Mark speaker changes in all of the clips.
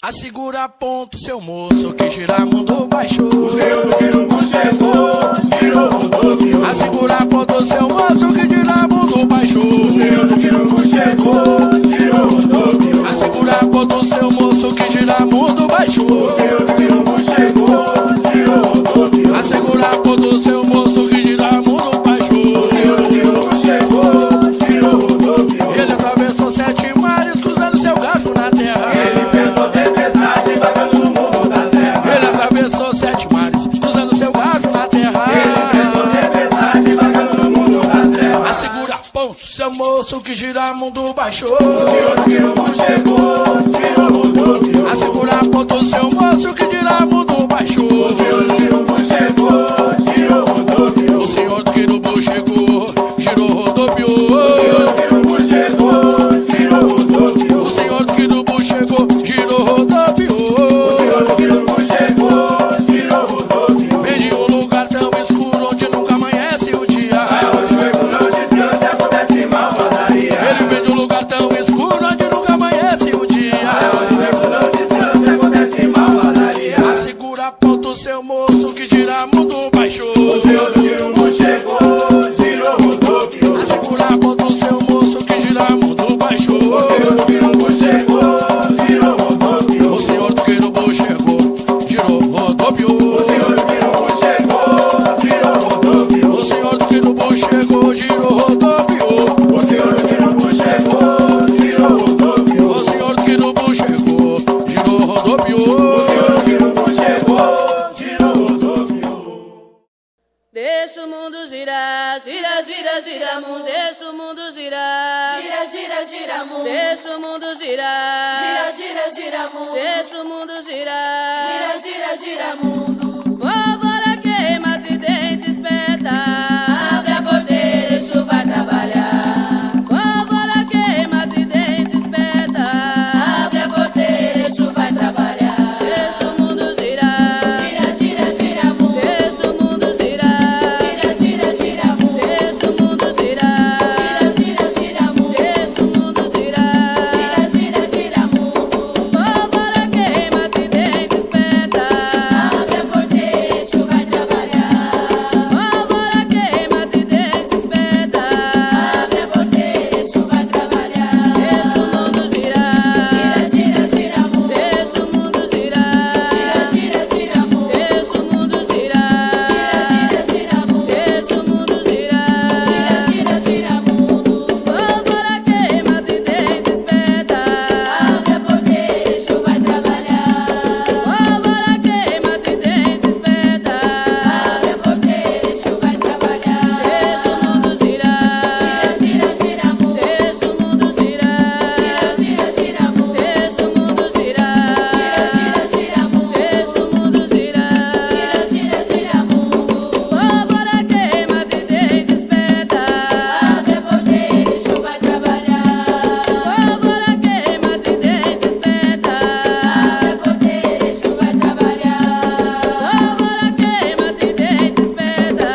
Speaker 1: Assegura ponto, seu moço, que Giramundo baixou.
Speaker 2: O Senhor do Quirumbu chegou, girou, rodoviou.
Speaker 1: Assegura ponto, seu moço, que Giramundo baixou.
Speaker 2: O Senhor do Quirumbu chegou, girou, rodoviou.
Speaker 1: Assegura ponto, seu moço, que Giramundo baixou.
Speaker 2: O Senhor do Quirumbu chegou, girou, rodoviou.
Speaker 1: Assegura ponto, seu moço, que Giramundo baixou.
Speaker 2: O Senhor do Quirumbu chegou, girou, rodoviou.
Speaker 1: Ele atravessou 7 mares, cruzando seu garfo na terra.
Speaker 2: Ele enfrentou tempestade, vagando no mundo da terra.
Speaker 1: Ele atravessou 7 mares, cruzando seu garfo na terra.
Speaker 2: Ele enfrentou tempestade, vagando no mundo da terra.
Speaker 1: Assegura ponto, seu moço, que Giramundo baixou.
Speaker 2: O Senhor do Quirumbu chegou, girou, rodoviou.
Speaker 1: Assegura ponto, seu moço, que Giramundo baixou.
Speaker 2: O Senhor do Quirumbu chegou, girou, rodoviou.
Speaker 1: O Senhor do Quirumbu chegou, girou, rodoviou.
Speaker 2: O Senhor do Quirumbu chegou, girou, rodoviou.
Speaker 1: O Senhor do Quirumbu chegou, girou, rodoviou.
Speaker 2: O Senhor do Quirumbu chegou, girou, rodoviou.
Speaker 1: Vem de um lugar tão escuro onde nunca amanhece o dia.
Speaker 2: Onde o erro não descansa, acontece malvadaria.
Speaker 1: Ele vem de um lugar tão escuro onde nunca amanhece o dia.
Speaker 2: Onde o erro não descansa, acontece malvadaria.
Speaker 1: Assegura ponto, seu moço, que Giramundo baixou.
Speaker 2: O Senhor do Quirumbu chegou, girou, rodoviou.
Speaker 1: Assegura ponto, seu moço, que Giramundo baixou.
Speaker 2: O Senhor do Quirumbu chegou, girou, rodoviou.
Speaker 1: O Senhor do Quirumbu chegou, girou, rodoviou.
Speaker 2: O Senhor do Quirumbu chegou, girou, rodoviou.
Speaker 1: O Senhor do Quirumbu chegou, girou, rodoviou.
Speaker 2: O Senhor do Quirumbu chegou, girou, rodoviou.
Speaker 1: O Senhor do Quirumbu chegou, girou, rodoviou.
Speaker 2: O Senhor do Quirumbu chegou, girou, rodoviou.
Speaker 3: Deixa o mundo girar, gira, gira, gira, mundo. Deixa o mundo girar,
Speaker 4: Gira, gira, gira, mundo.
Speaker 3: deixa o mundo girar,
Speaker 4: Gira, gira, gira, mundo.
Speaker 3: deixa o mundo girar.
Speaker 4: Gira, gira, gira, mundo.
Speaker 3: Pólvora queima, tridente espeta.
Speaker 4: Abre a porteira, Exu vai trabalhar.
Speaker 3: Pólvora queima, tridente espeta.
Speaker 4: Abre a porteira, Exu vai trabalhar.
Speaker 3: Deixa o mundo girar,
Speaker 4: Gira, gira, gira, mundo.
Speaker 3: deixa o mundo girar,
Speaker 4: Gira, gira, gira, mundo.
Speaker 3: deixa o mundo girar,
Speaker 4: Gira, gira, gira, mundo.
Speaker 3: deixa o mundo girar.
Speaker 4: Gira, gira, gira, mundo.
Speaker 3: Pólvora queima, tridente espeta.
Speaker 4: Abre a porteira, Exu vai trabalhar.
Speaker 3: Pólvora queima, tridente espeta.
Speaker 4: Abre a porteira, Exu vai trabalhar.
Speaker 3: Deixa o mundo girar,
Speaker 4: Gira, gira, gira, mundo.
Speaker 3: deixa o mundo girar.
Speaker 4: Gira, gira, gira, mundo.
Speaker 3: Deixa o mundo girar,
Speaker 4: Gira, gira, gira, mundo.
Speaker 3: deixa o mundo girar.
Speaker 4: Gira, gira, gira, mundo.
Speaker 3: Pólvora queima, tridente espeta.
Speaker 4: Abre a porteira, Exu vai trabalhar.
Speaker 3: Pólvora queima, tridente espeta.
Speaker 4: Abre a porteira, Exu vai trabalhar.
Speaker 3: Deixa o mundo girar,
Speaker 4: Gira, gira, gira, mundo.
Speaker 3: deixa o mundo girar.
Speaker 4: Gira, gira, gira, mundo.
Speaker 3: Deixa o mundo girar,
Speaker 4: Gira, gira, gira, mundo.
Speaker 3: deixa o mundo girar.
Speaker 4: Gira, gira, gira, mundo.
Speaker 3: Pólvora queima, tridente espeta.
Speaker 4: Abre a porteira, Exu vai trabalhar.
Speaker 3: Pólvora queima, tridente espeta.
Speaker 4: Abre a porteira, Exu vai trabalhar.
Speaker 3: Pólvora queima, tridente espeta.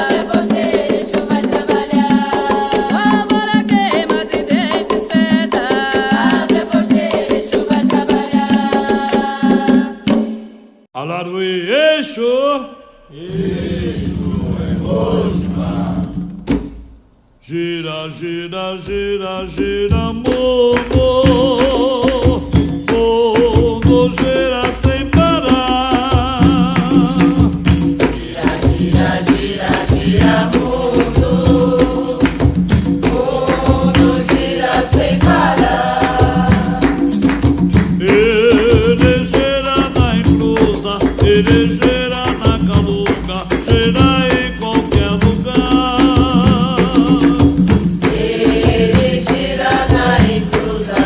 Speaker 4: Abre a porteira, Exu vai trabalhar.
Speaker 3: Pólvora queima, tridente espeta.
Speaker 4: Abre a porteira, Exu vai trabalhar.
Speaker 5: Alaruí, Exu. Gira, gira, gira, gira, mundo. Mundo gira sem parar.
Speaker 4: Gira, gira, gira, mundo. Mundo gira sem parar.
Speaker 5: Ele gira na inclusa, ele gira na caluca, gira em qualquer lugar.
Speaker 4: Ele gira na encruza,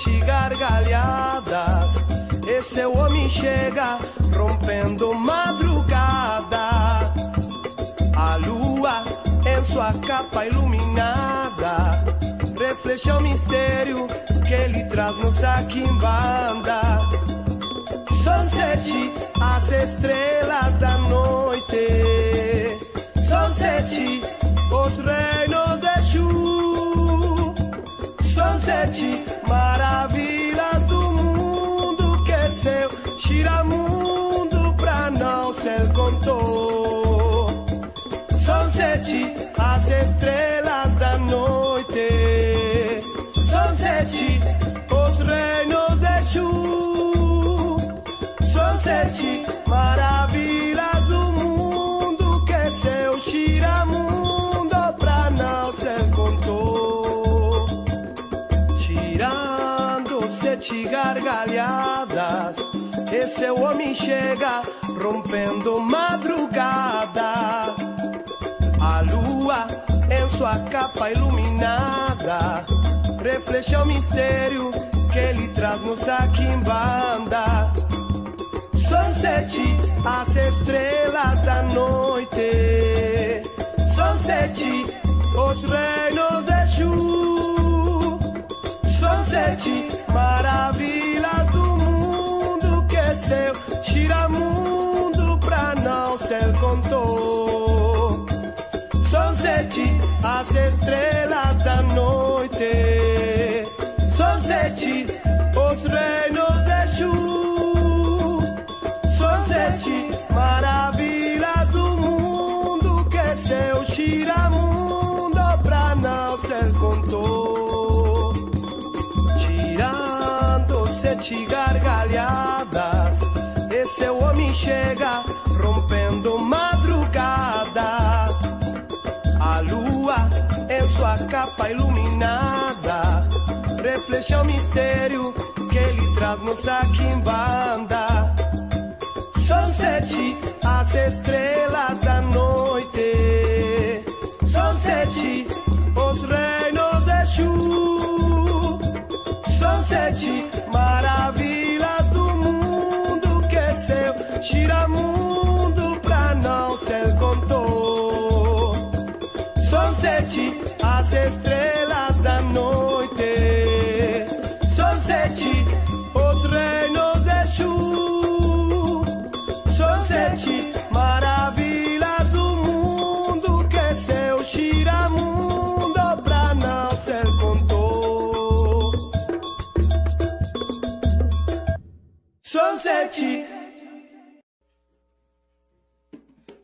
Speaker 6: sete gargalhadas. Esse homem chega rompendo madrugada. A lua em sua capa iluminada reflete o mistério que ele traz-nos aqui em banda. São sete as estrelas da noite, são sete os reinos de Exu, são sete maravilhas do mundo que seu Giramundo pra não ser contou. São sete as estrelas da noite, são sete os reinos de Exu, são sete maravilhas do mundo que seu Giramundo pra não ser contou. Tirando sete gargalhadas, esse homem chega rompendo madrugada. A lua em sua capa iluminada reflete o mistério que ele traz-nos aqui em banda. São sete as estrelas da noite, são sete os reinos de Exu, são sete maravilhas do mundo que seu Giramundo pra não ser contou. São sete as estrelas da noite, são sete os reinos de Exu, são sete maravilhas do mundo que seu Giramundo pra não ser contou. Tirando sete gargalhadas, esse homem chega rompendo madrugada. A lua em sua capa iluminada reflete o mistério que ele traz-nos aqui em banda. São sete as estrelas da noite, são sete os reinos de Exu, são sete maravilhas do mundo que seu Giramundo pra não ser contou. São sete as estrelas da noite, são sete os reinos de Exu, são sete maravilhas do mundo que seu Giramundo pra não ser contou. São sete.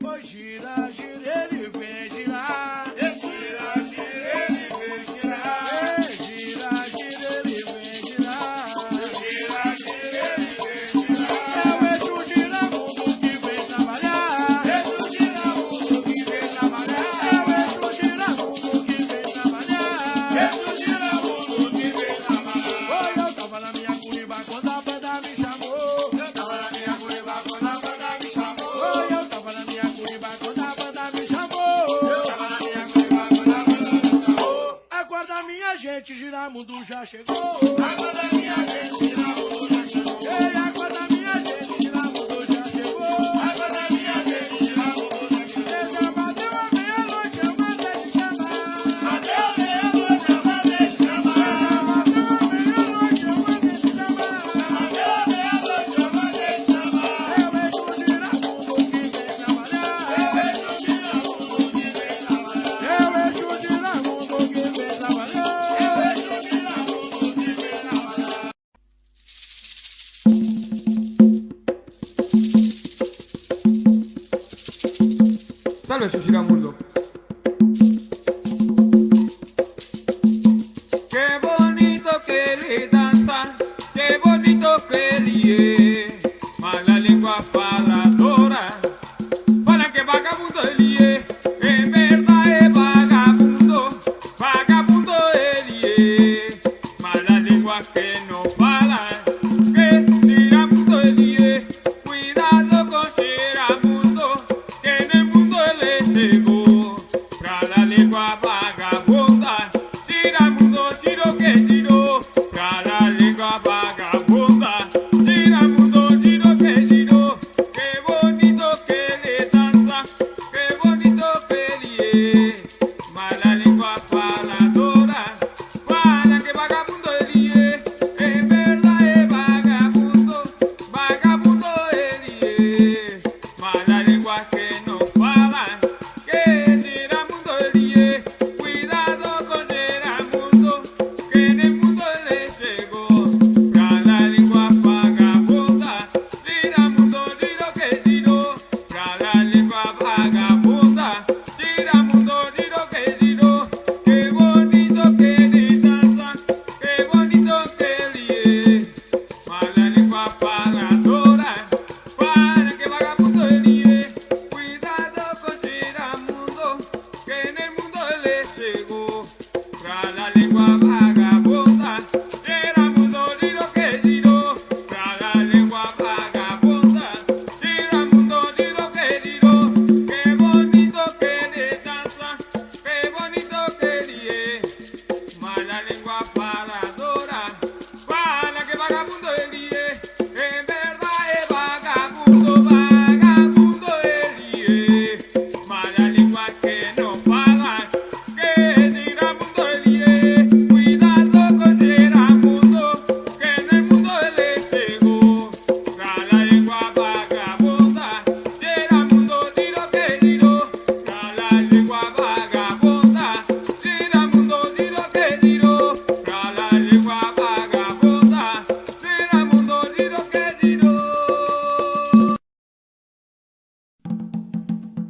Speaker 1: Pois gira, gira, ele vem girar.
Speaker 2: Gira, gira, ele vem girar.
Speaker 1: Gira, gira, ele vem girar.
Speaker 2: Gira, gira, ele vem girar.
Speaker 1: É o Exu Giramundo que vem trabalhar.
Speaker 2: Exu Giramundo que vem trabalhar.
Speaker 1: É o Exu Giramundo que vem trabalhar.
Speaker 2: Exu Giramundo que vem trabalhar.
Speaker 1: Oi, eu tava na minha curiba quando a banda me chamou.
Speaker 2: Eu tava na minha curiba quando a banda me chamou.
Speaker 1: Oi, eu tava na minha curiba quando a banda me chamou.
Speaker 2: Eu tava na minha curiba quando a banda me chamou.
Speaker 1: Acorda minha gente, Giramundo já chegou.
Speaker 2: Agora minha gente, Giramundo já chegou.
Speaker 1: Ei, acorda minha gente, Giramundo já chegou.
Speaker 2: Agora minha gente, Giramundo já chegou.
Speaker 1: Ele já bateu a meia-noite, eu mandei te chamar.
Speaker 2: Bateu meia-noite, eu mandei te chamar.
Speaker 1: Bateu a meia-noite, eu mandei te chamar.
Speaker 2: Bateu meia-noite, eu mandei te chamar.
Speaker 1: É o Exu Giramundo que vem trabalhar.
Speaker 2: É o Exu Giramundo que vem trabalhar.
Speaker 1: É o Exu Giramundo que vem trabalhar.
Speaker 2: É o Exu Giramundo que vem trabalhar.
Speaker 7: Salve Exu Giramundo. Qué bonito que él danza, qué bonito que él es. Mala lengua faladora, para que vagabundo él es. En verdad es vagabundo, vagabundo él es. Mala lengua que no fala, que Giramundo él es. Cuidado con Giramundo, que en el mundo él llegó.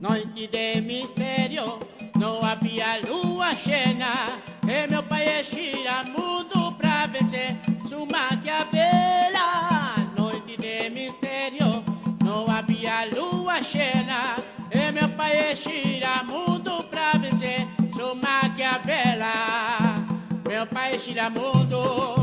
Speaker 8: Noite de mistério, não havia lua cheia. E meu pai é Giramundo pra vencer sua Maquiavela. Noite de mistério, não havia lua cheia. E meu pai é Giramundo pra vencer sua Maquiavela. Meu pai é Giramundo.